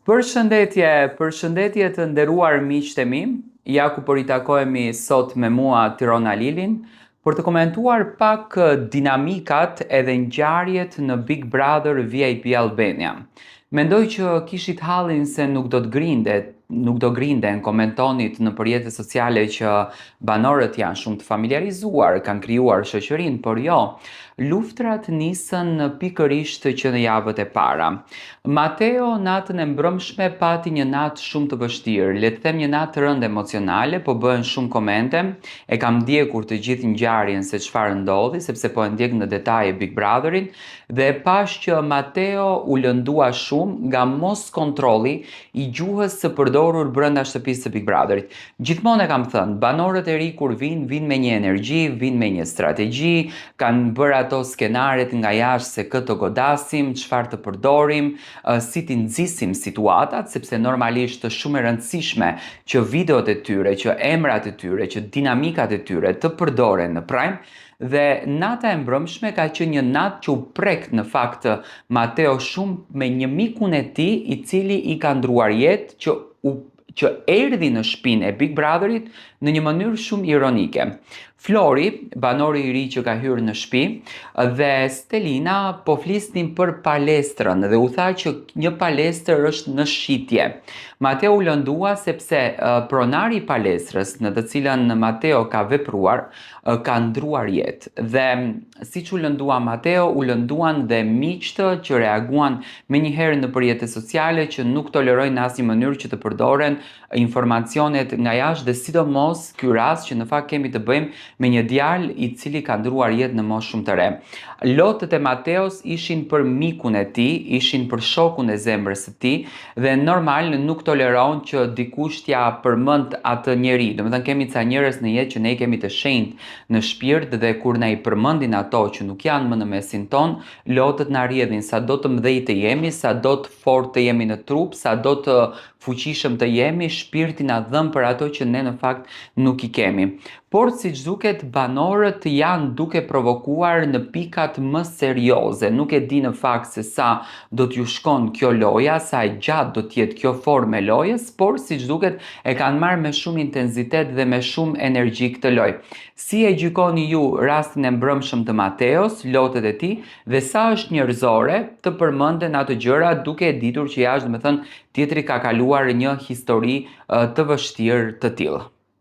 Përshëndetje të nderuar miqtë e mi. Ja ku po ritakohemi sot me mua Tirona Lilin për të komentuar pak dinamikat edhe ngjarjet në Big Brother VIP Albania. Mendoj që kishit hallin se nuk do grinden, komentonit në rrjetet sociale që banorët janë shumë të familiarizuar, kanë krijuar shoqërinë, por jo, luftrat nisën pikërisht që në javët e para. Mateo natën e mbrëmshme pati një natë shumë të vështirë, le të them një natë rënd emocionale, po bëhen shumë komente, e kam ndjekur të gjithë ngjarjen se çfarë ndodhi, sepse po e ndjek në detaje Big Brotherin, dhe pash që Mateo u lëndua shumë nga mos kontrolli i gjuhës së përdorur brenda shtëpisë së Big Brotherit. Gjithmonë e kam thënë, banorët e ri kur vinë me një energji, vinë me një strategji, kanë bërë ato skenaret nga jashtë se këtë godasim, çfarë të përdorim, si t'i nxisim situatat, sepse normalisht është shumë e rëndësishme që videot e tyre, që emrat e tyre, që dinamikat e tyre të përdoren në Prime. Dhe nata e mbrëmshme ka qenë një natë që u prek në fakt Mateo shumë me një mikun e tij i cili i ka ndruar jetë që erdhi në shtëpinë e Big Brotherit në një mënyrë shumë ironike. Flori, banori i ri që ka hyrë në shtëpi, dhe Stelina po flisnin për palestrën dhe u tha që një palestër është në shitje. Mateo u lëndua sepse pronari i palestrës në të cilën Mateo ka vepruar ka ndruar jetë. Dhe siç u lëndua Mateo, u lënduan dhe miqtë që reaguan menjëherë në rrjetet sociale që nuk tolerojnë në asnjë mënyrë që të përdoren informacionet nga jashtë, dhe sidomos ky rast që në fakt kemi të bëjmë me një djalë i cili ka ndruar jetë në moshë shumë të re. Lotët e Mateos ishin për mikun e tij, ishin për shokun e zemrës së tij, dhe normal nuk toleron që dikush t'ja përmend atë njeri. Domethënë kemi ca njerëz në jetë që ne kemi të shenjtë në shpirt, dhe kur na i përmendin ato që nuk janë më në mesin ton, lotët na rrjedhin, sa do të mëdhenj të jemi, sa do të fortë të jemi në trup, sa do të fuqishëm të jemi, shpirti na dhëm për ato që ne në fakt nuk i kemi. Por siç duket, banorët janë duke provokuar në pikat më serioze. Nuk e di në fakt se sa do t'ju shkon kjo loja, sa e gjatë do t'jetë kjo formë e lojës, por siç duket e kanë marrë me shumë intensitet dhe me shumë energji këtë lojë. Si e gjykoni ju rastin e mbrëmshëm të Mateos, lotët e tij, dhe sa është njerëzore të përmenden ato gjëra duke e ditur që jashtë, domethënë, tjetri ka kaluar një histori të vështirë të tillë?